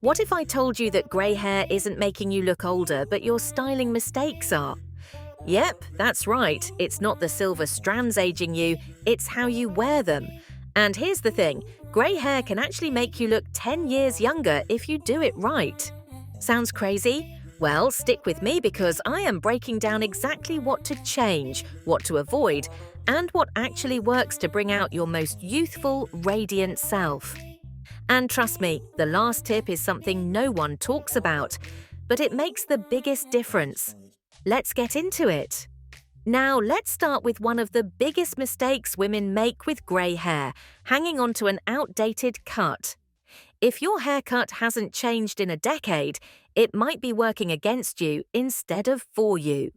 What if I told you that grey hair isn't making you look older, but your styling mistakes are? Yep, that's right. It's not the silver strands aging you, it's how you wear them. And here's the thing, grey hair can actually make you look 10 years younger if you do it right. Sounds crazy? Well, stick with me because I am breaking down exactly what to change, what to avoid, and what actually works to bring out your most youthful, radiant self. And trust me, the last tip is something no one talks about, but it makes the biggest difference. Let's get into it. Now, let's start with one of the biggest mistakes women make with grey hair, hanging onto an outdated cut. If your haircut hasn't changed in a decade, it might be working against you instead of for you.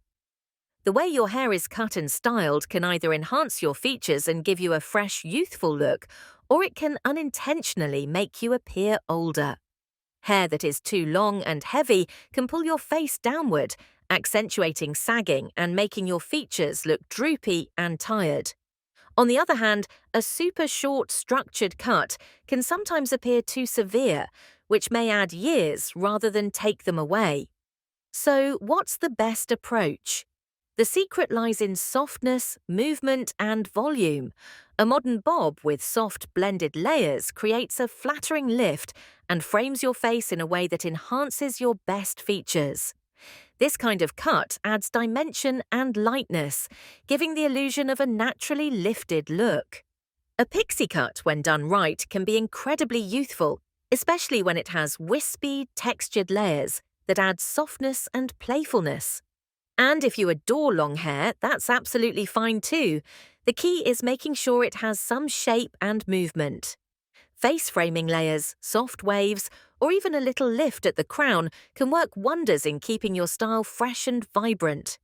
The way your hair is cut and styled can either enhance your features and give you a fresh, youthful look, or it can unintentionally make you appear older. Hair that is too long and heavy can pull your face downward, accentuating sagging and making your features look droopy and tired. On the other hand, a super short, structured cut can sometimes appear too severe, which may add years rather than take them away. So, what's the best approach? The secret lies in softness, movement, and volume. A modern bob with soft blended layers creates a flattering lift and frames your face in a way that enhances your best features. This kind of cut adds dimension and lightness, giving the illusion of a naturally lifted look. A pixie cut, when done right, can be incredibly youthful, especially when it has wispy, textured layers that add softness and playfulness. And if you adore long hair, that's absolutely fine too. The key is making sure it has some shape and movement. Face framing layers, soft waves, or even a little lift at the crown can work wonders in keeping your style fresh and vibrant.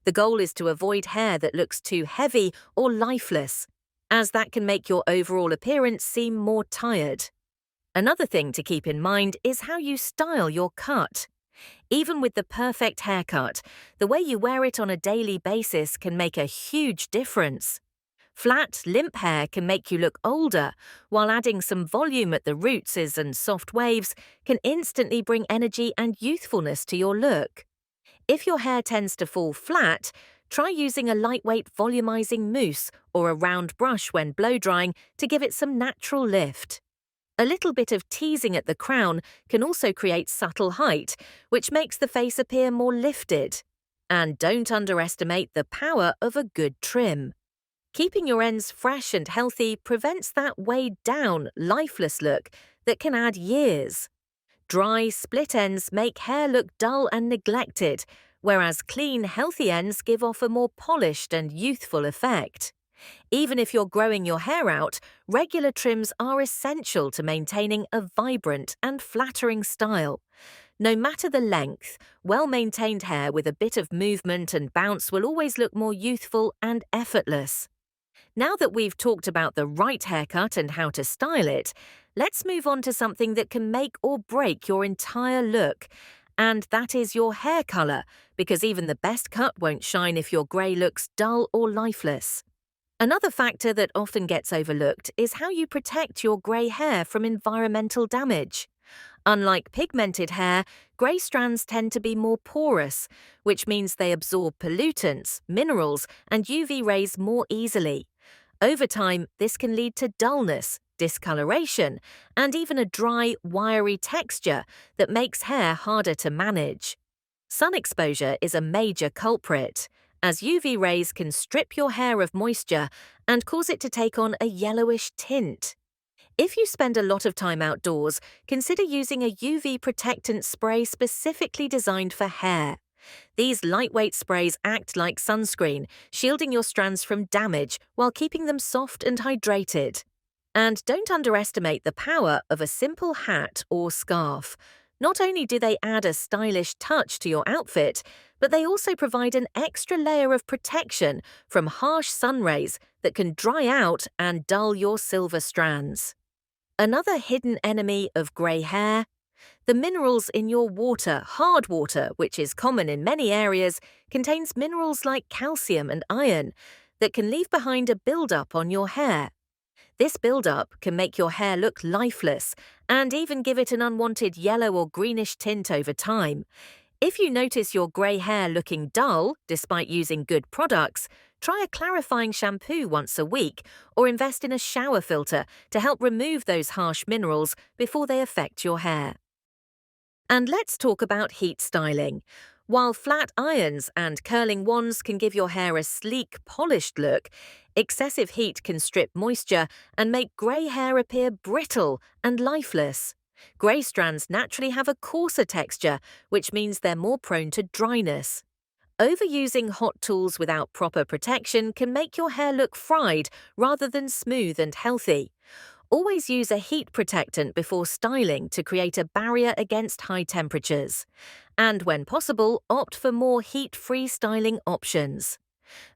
The goal is to avoid hair that looks too heavy or lifeless, as that can make your overall appearance seem more tired. Another thing to keep in mind is how you style your cut. Even with the perfect haircut, the way you wear it on a daily basis can make a huge difference. Flat, limp hair can make you look older, while adding some volume at the roots and soft waves can instantly bring energy and youthfulness to your look. If your hair tends to fall flat, try using a lightweight volumizing mousse or a round brush when blow drying to give it some natural lift. A little bit of teasing at the crown can also create subtle height, which makes the face appear more lifted. And don't underestimate the power of a good trim. Keeping your ends fresh and healthy prevents that weighed down, lifeless look that can add years. Dry, split ends make hair look dull and neglected, whereas clean, healthy ends give off a more polished and youthful effect. Even if you're growing your hair out, regular trims are essential to maintaining a vibrant and flattering style. No matter the length, well-maintained hair with a bit of movement and bounce will always look more youthful and effortless. Now that we've talked about the right haircut and how to style it, let's move on to something that can make or break your entire look. And that is your hair color, because even the best cut won't shine if your grey looks dull or lifeless. Another factor that often gets overlooked is how you protect your grey hair from environmental damage. Unlike pigmented hair, grey strands tend to be more porous, which means they absorb pollutants, minerals, and UV rays more easily. Over time, this can lead to dullness, discoloration, and even a dry, wiry texture that makes hair harder to manage. Sun exposure is a major culprit, as UV rays can strip your hair of moisture and cause it to take on a yellowish tint. If you spend a lot of time outdoors, consider using a UV protectant spray specifically designed for hair. These lightweight sprays act like sunscreen, shielding your strands from damage while keeping them soft and hydrated. And don't underestimate the power of a simple hat or scarf. Not only do they add a stylish touch to your outfit, but they also provide an extra layer of protection from harsh sun rays that can dry out and dull your silver strands. Another hidden enemy of grey hair? The minerals in your water, hard water, which is common in many areas, contains minerals like calcium and iron that can leave behind a buildup on your hair. This buildup can make your hair look lifeless and even give it an unwanted yellow or greenish tint over time. If you notice your grey hair looking dull despite using good products, try a clarifying shampoo once a week or invest in a shower filter to help remove those harsh minerals before they affect your hair. And let's talk about heat styling. While flat irons and curling wands can give your hair a sleek, polished look, excessive heat can strip moisture and make grey hair appear brittle and lifeless. Grey strands naturally have a coarser texture, which means they're more prone to dryness. Overusing hot tools without proper protection can make your hair look fried rather than smooth and healthy. Always use a heat protectant before styling to create a barrier against high temperatures. And when possible, opt for more heat-free styling options.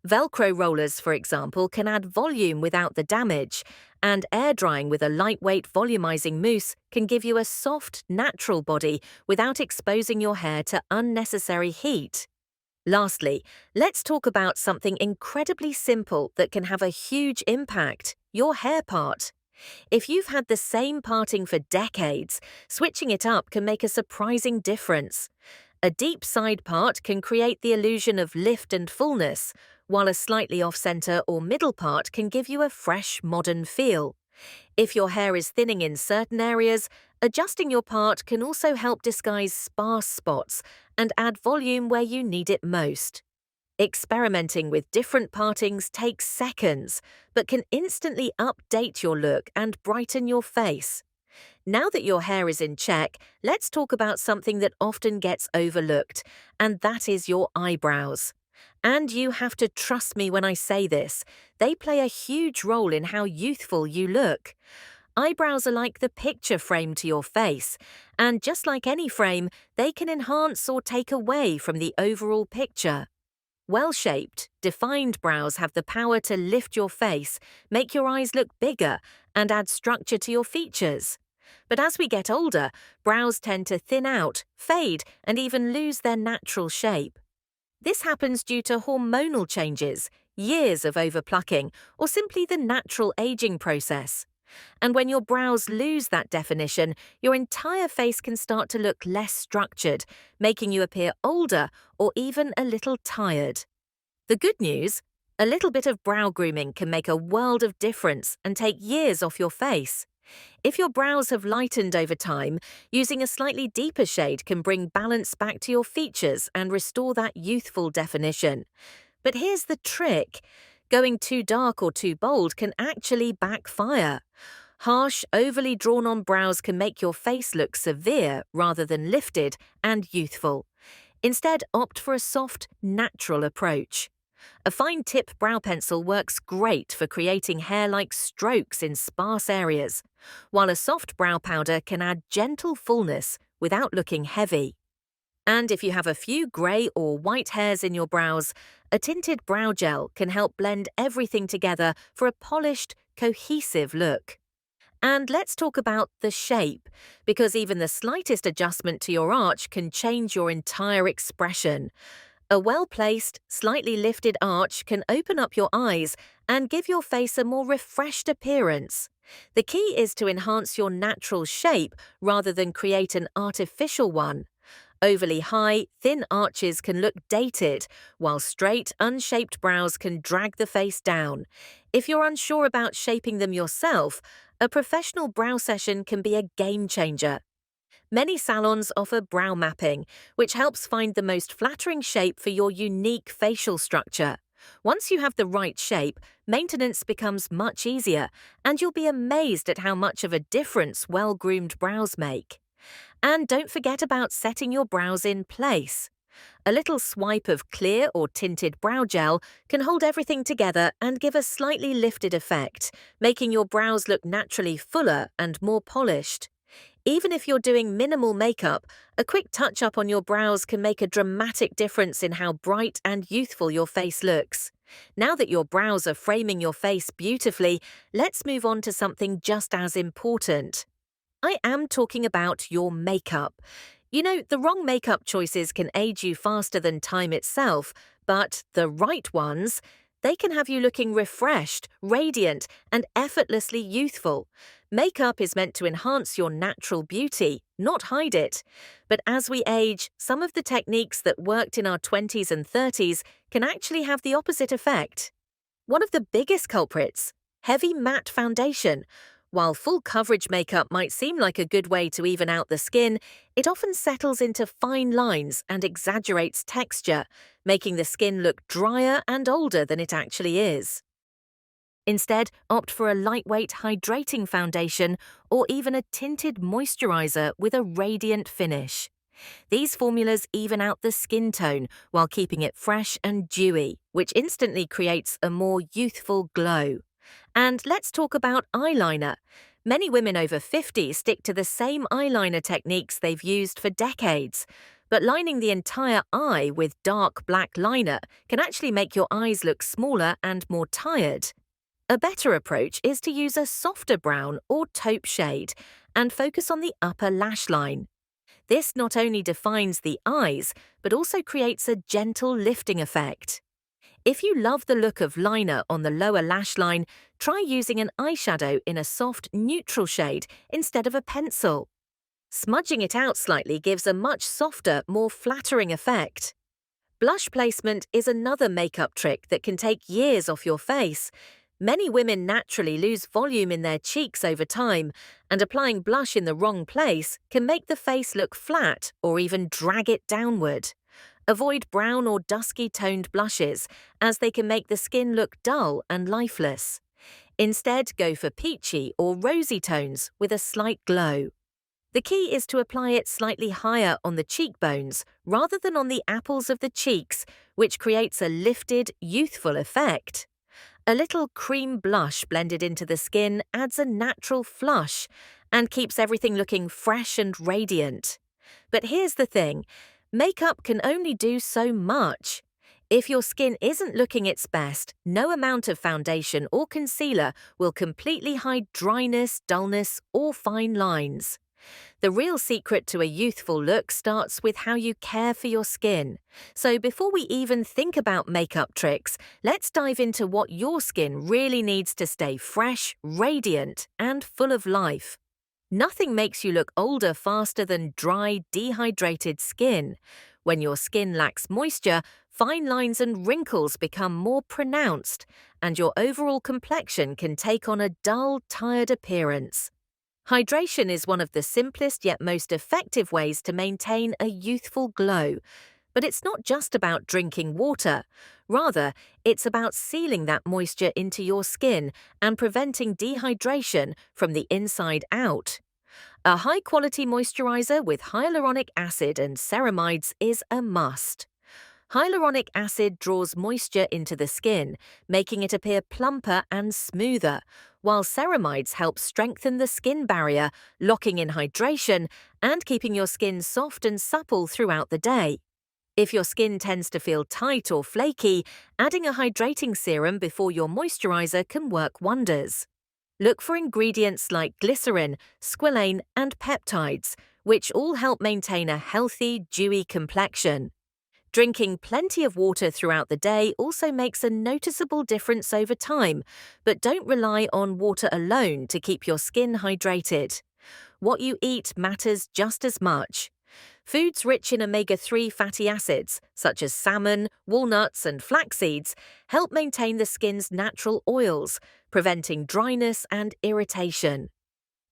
Velcro rollers, for example, can add volume without the damage, and air drying with a lightweight volumizing mousse can give you a soft, natural body without exposing your hair to unnecessary heat. Lastly, let's talk about something incredibly simple that can have a huge impact: your hair part. If you've had the same parting for decades, switching it up can make a surprising difference. A deep side part can create the illusion of lift and fullness, while a slightly off-center or middle part can give you a fresh, modern feel. If your hair is thinning in certain areas, adjusting your part can also help disguise sparse spots and add volume where you need it most. Experimenting with different partings takes seconds, but can instantly update your look and brighten your face. Now that your hair is in check, let's talk about something that often gets overlooked, and that is your eyebrows. And you have to trust me when I say this, they play a huge role in how youthful you look. Eyebrows are like the picture frame to your face, and just like any frame, they can enhance or take away from the overall picture. Well-shaped, defined brows have the power to lift your face, make your eyes look bigger, and add structure to your features. But as we get older, brows tend to thin out, fade, and even lose their natural shape. This happens due to hormonal changes, years of overplucking, or simply the natural aging process. And when your brows lose that definition, your entire face can start to look less structured, making you appear older or even a little tired. The good news: a little bit of brow grooming can make a world of difference and take years off your face. If your brows have lightened over time, using a slightly deeper shade can bring balance back to your features and restore that youthful definition. But here's the trick: going too dark or too bold can actually backfire. Harsh, overly drawn-on brows can make your face look severe rather than lifted and youthful. Instead, opt for a soft, natural approach. A fine tip brow pencil works great for creating hair-like strokes in sparse areas, while a soft brow powder can add gentle fullness without looking heavy. And if you have a few grey or white hairs in your brows, a tinted brow gel can help blend everything together for a polished, cohesive look. And let's talk about the shape, because even the slightest adjustment to your arch can change your entire expression. A well-placed, slightly lifted arch can open up your eyes and give your face a more refreshed appearance. The key is to enhance your natural shape rather than create an artificial one. Overly high, thin arches can look dated, while straight, unshaped brows can drag the face down. If you're unsure about shaping them yourself, a professional brow session can be a game changer. Many salons offer brow mapping, which helps find the most flattering shape for your unique facial structure. Once you have the right shape, maintenance becomes much easier, and you'll be amazed at how much of a difference well-groomed brows make. And don't forget about setting your brows in place. A little swipe of clear or tinted brow gel can hold everything together and give a slightly lifted effect, making your brows look naturally fuller and more polished. Even if you're doing minimal makeup, a quick touch-up on your brows can make a dramatic difference in how bright and youthful your face looks. Now that your brows are framing your face beautifully, let's move on to something just as important. I am talking about your makeup. You know, the wrong makeup choices can age you faster than time itself, but the right ones, They can have you looking refreshed, radiant, and effortlessly youthful. Makeup is meant to enhance your natural beauty, not hide it. But as we age, some of the techniques that worked in our 20s and 30s can actually have the opposite effect. One of the biggest culprits: heavy matte foundation. While full coverage makeup might seem like a good way to even out the skin, it often settles into fine lines and exaggerates texture, making the skin look drier and older than it actually is. Instead, opt for a lightweight hydrating foundation or even a tinted moisturizer with a radiant finish. These formulas even out the skin tone while keeping it fresh and dewy, which instantly creates a more youthful glow. And let's talk about eyeliner. Many women over 50 stick to the same eyeliner techniques they've used for decades. But lining the entire eye with dark black liner can actually make your eyes look smaller and more tired. A better approach is to use a softer brown or taupe shade and focus on the upper lash line. This not only defines the eyes, but also creates a gentle lifting effect. If you love the look of liner on the lower lash line, try using an eyeshadow in a soft, neutral shade instead of a pencil. Smudging it out slightly gives a much softer, more flattering effect. Blush placement is another makeup trick that can take years off your face. Many women naturally lose volume in their cheeks over time, and applying blush in the wrong place can make the face look flat or even drag it downward. Avoid brown or dusky-toned blushes, as they can make the skin look dull and lifeless. Instead, go for peachy or rosy tones with a slight glow. The key is to apply it slightly higher on the cheekbones rather than on the apples of the cheeks, which creates a lifted, youthful effect. A little cream blush blended into the skin adds a natural flush and keeps everything looking fresh and radiant. But here's the thing: makeup can only do so much. If your skin isn't looking its best, no amount of foundation or concealer will completely hide dryness, dullness, or fine lines. The real secret to a youthful look starts with how you care for your skin. So before we even think about makeup tricks, let's dive into what your skin really needs to stay fresh, radiant, and full of life. Nothing makes you look older faster than dry, dehydrated skin. When your skin lacks moisture, fine lines and wrinkles become more pronounced, and your overall complexion can take on a dull, tired appearance. Hydration is one of the simplest yet most effective ways to maintain a youthful glow. But it's not just about drinking water. Rather, it's about sealing that moisture into your skin and preventing dehydration from the inside out. A high-quality moisturizer with hyaluronic acid and ceramides is a must. Hyaluronic acid draws moisture into the skin, making it appear plumper and smoother, while ceramides help strengthen the skin barrier, locking in hydration and keeping your skin soft and supple throughout the day. If your skin tends to feel tight or flaky, adding a hydrating serum before your moisturizer can work wonders. Look for ingredients like glycerin, squalane, and peptides, which all help maintain a healthy, dewy complexion. Drinking plenty of water throughout the day also makes a noticeable difference over time, but don't rely on water alone to keep your skin hydrated. What you eat matters just as much. Foods rich in omega-3 fatty acids, such as salmon, walnuts, and flax seeds, help maintain the skin's natural oils, preventing dryness and irritation.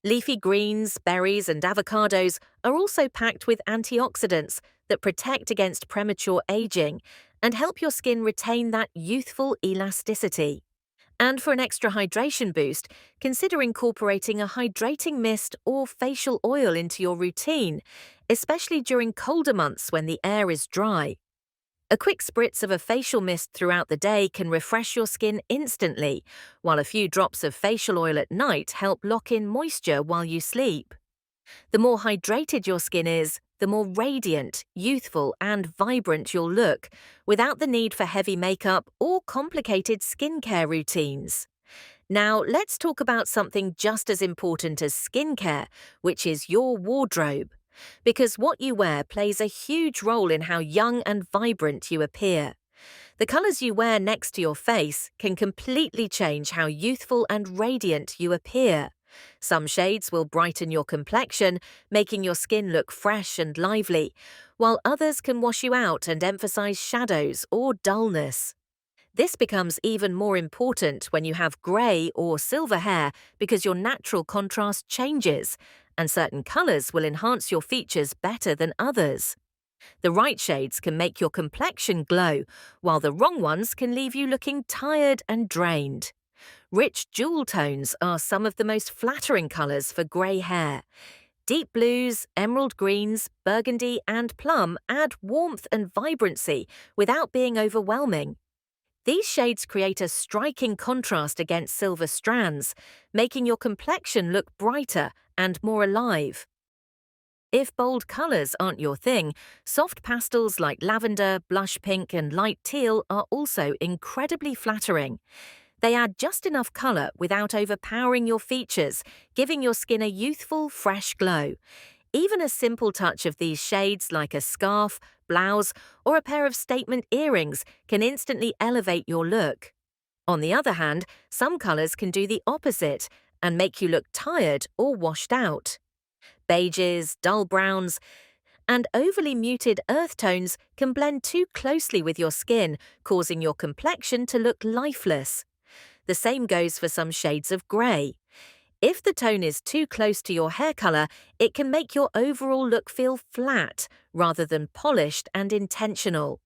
Leafy greens, berries, and avocados are also packed with antioxidants that protect against premature aging and help your skin retain that youthful elasticity. And for an extra hydration boost, consider incorporating a hydrating mist or facial oil into your routine, especially during colder months when the air is dry. A quick spritz of a facial mist throughout the day can refresh your skin instantly, while a few drops of facial oil at night help lock in moisture while you sleep. The more hydrated your skin is, the more radiant, youthful, and vibrant you'll look, without the need for heavy makeup or complicated skincare routines. Now, let's talk about something just as important as skincare, which is your wardrobe. Because what you wear plays a huge role in how young and vibrant you appear. The colors you wear next to your face can completely change how youthful and radiant you appear. Some shades will brighten your complexion, making your skin look fresh and lively, while others can wash you out and emphasize shadows or dullness. This becomes even more important when you have grey or silver hair because your natural contrast changes, and certain colors will enhance your features better than others. The right shades can make your complexion glow, while the wrong ones can leave you looking tired and drained. Rich jewel tones are some of the most flattering colors for grey hair. Deep blues, emerald greens, burgundy, and plum add warmth and vibrancy without being overwhelming. These shades create a striking contrast against silver strands, making your complexion look brighter and more alive. If bold colors aren't your thing, soft pastels like lavender, blush pink, and light teal are also incredibly flattering. They add just enough color without overpowering your features, giving your skin a youthful, fresh glow. Even a simple touch of these shades, like a scarf, blouse, or a pair of statement earrings, can instantly elevate your look. On the other hand, some colors can do the opposite and make you look tired or washed out. Beiges, dull browns, and overly muted earth tones can blend too closely with your skin, causing your complexion to look lifeless. The same goes for some shades of grey. If the tone is too close to your hair color, it can make your overall look feel flat rather than polished and intentional.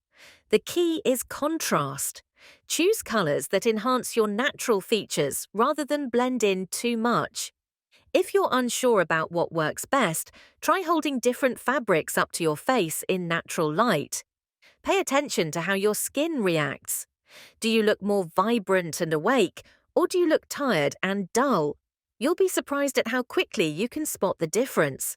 The key is contrast. Choose colors that enhance your natural features rather than blend in too much. If you're unsure about what works best, try holding different fabrics up to your face in natural light. Pay attention to how your skin reacts. Do you look more vibrant and awake, or do you look tired and dull? You'll be surprised at how quickly you can spot the difference.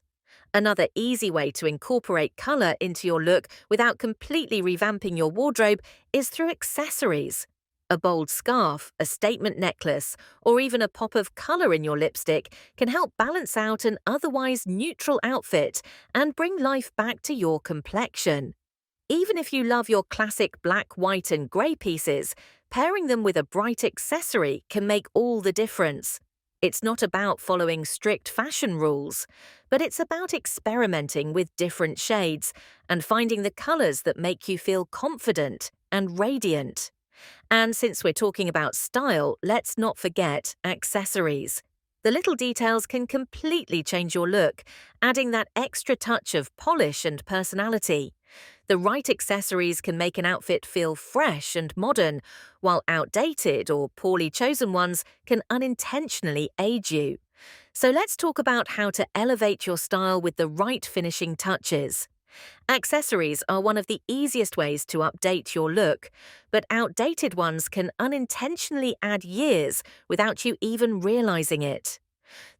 Another easy way to incorporate color into your look without completely revamping your wardrobe is through accessories. A bold scarf, a statement necklace, or even a pop of color in your lipstick can help balance out an otherwise neutral outfit and bring life back to your complexion. Even if you love your classic black, white, and grey pieces, pairing them with a bright accessory can make all the difference. It's not about following strict fashion rules, but it's about experimenting with different shades and finding the colors that make you feel confident and radiant. And since we're talking about style, let's not forget accessories. The little details can completely change your look, adding that extra touch of polish and personality. The right accessories can make an outfit feel fresh and modern, while outdated or poorly chosen ones can unintentionally age you. So let's talk about how to elevate your style with the right finishing touches. Accessories are one of the easiest ways to update your look, but outdated ones can unintentionally add years without you even realizing it.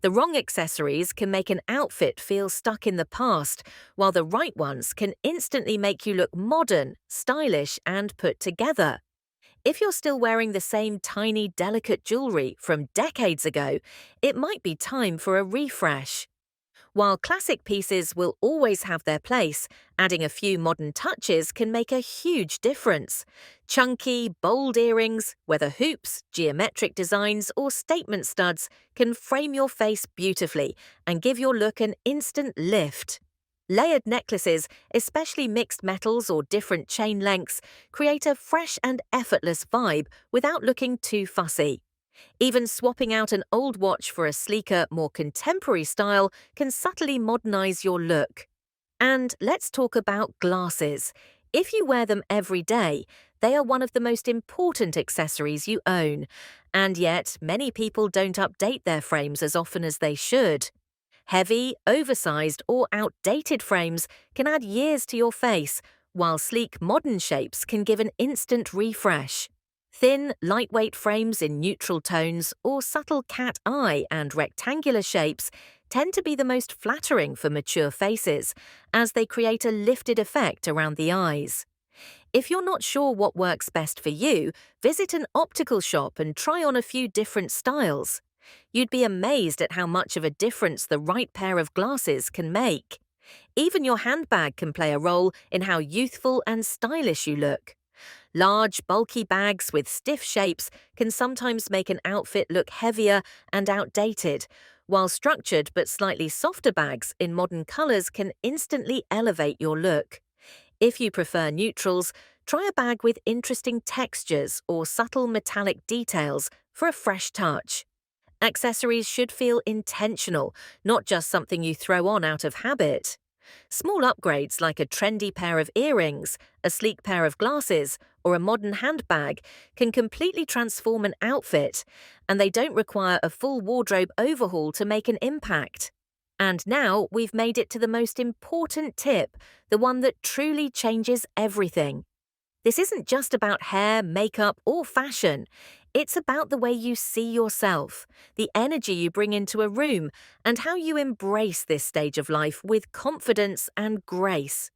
The wrong accessories can make an outfit feel stuck in the past, while the right ones can instantly make you look modern, stylish, and put together. If you're still wearing the same tiny, delicate jewelry from decades ago, it might be time for a refresh. While classic pieces will always have their place, adding a few modern touches can make a huge difference. Chunky, bold earrings, whether hoops, geometric designs, or statement studs, can frame your face beautifully and give your look an instant lift. Layered necklaces, especially mixed metals or different chain lengths, create a fresh and effortless vibe without looking too fussy. Even swapping out an old watch for a sleeker, more contemporary style can subtly modernize your look. And let's talk about glasses. If you wear them every day, they are one of the most important accessories you own. And yet, many people don't update their frames as often as they should. Heavy, oversized, or outdated frames can add years to your face, while sleek, modern shapes can give an instant refresh. Thin, lightweight frames in neutral tones or subtle cat eye and rectangular shapes tend to be the most flattering for mature faces, as they create a lifted effect around the eyes. If you're not sure what works best for you, visit an optical shop and try on a few different styles. You'd be amazed at how much of a difference the right pair of glasses can make. Even your handbag can play a role in how youthful and stylish you look. Large, bulky bags with stiff shapes can sometimes make an outfit look heavier and outdated, while structured but slightly softer bags in modern colors can instantly elevate your look. If you prefer neutrals, try a bag with interesting textures or subtle metallic details for a fresh touch. Accessories should feel intentional, not just something you throw on out of habit. Small upgrades like a trendy pair of earrings, a sleek pair of glasses, or a modern handbag can completely transform an outfit, and they don't require a full wardrobe overhaul to make an impact. And now we've made it to the most important tip, the one that truly changes everything. This isn't just about hair, makeup, or fashion. It's about the way you see yourself, the energy you bring into a room, and how you embrace this stage of life with confidence and grace.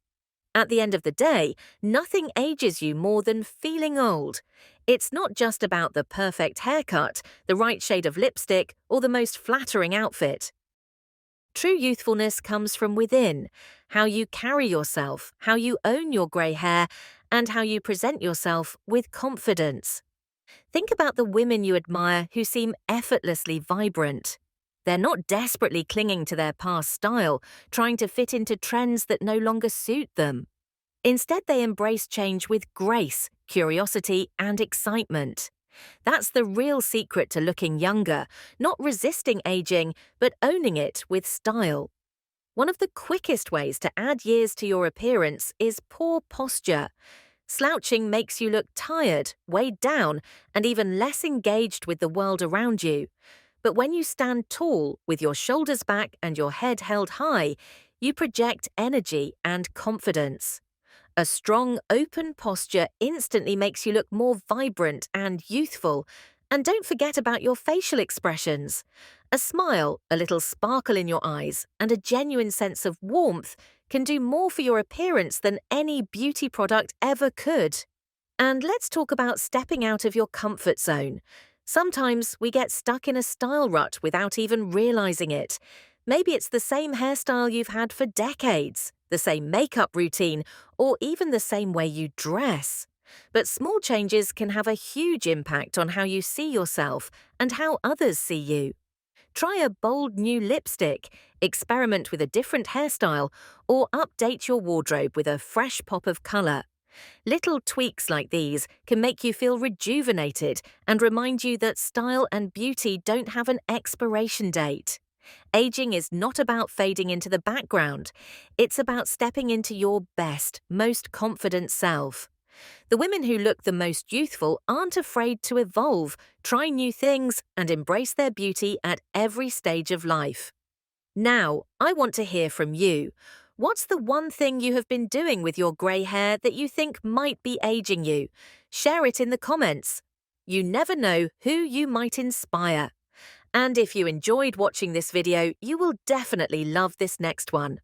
At the end of the day, nothing ages you more than feeling old. It's not just about the perfect haircut, the right shade of lipstick, or the most flattering outfit. True youthfulness comes from within, how you carry yourself, how you own your grey hair, and how you present yourself with confidence. Think about the women you admire who seem effortlessly vibrant. They're not desperately clinging to their past style, trying to fit into trends that no longer suit them. Instead, they embrace change with grace, curiosity, and excitement. That's the real secret to looking younger, not resisting aging, but owning it with style. One of the quickest ways to add years to your appearance is poor posture. Slouching makes you look tired, weighed down, and even less engaged with the world around you. But when you stand tall, with your shoulders back and your head held high, you project energy and confidence. A strong, open posture instantly makes you look more vibrant and youthful. And don't forget about your facial expressions. A smile, a little sparkle in your eyes, and a genuine sense of warmth can do more for your appearance than any beauty product ever could. And let's talk about stepping out of your comfort zone. Sometimes we get stuck in a style rut without even realizing it. Maybe it's the same hairstyle you've had for decades, the same makeup routine, or even the same way you dress. But small changes can have a huge impact on how you see yourself and how others see you. Try a bold new lipstick, experiment with a different hairstyle, or update your wardrobe with a fresh pop of color. Little tweaks like these can make you feel rejuvenated and remind you that style and beauty don't have an expiration date. Aging is not about fading into the background. It's about stepping into your best, most confident self. The women who look the most youthful aren't afraid to evolve, try new things, and embrace their beauty at every stage of life. Now, I want to hear from you. What's the one thing you have been doing with your grey hair that you think might be aging you? Share it in the comments. You never know who you might inspire. And if you enjoyed watching this video, you will definitely love this next one.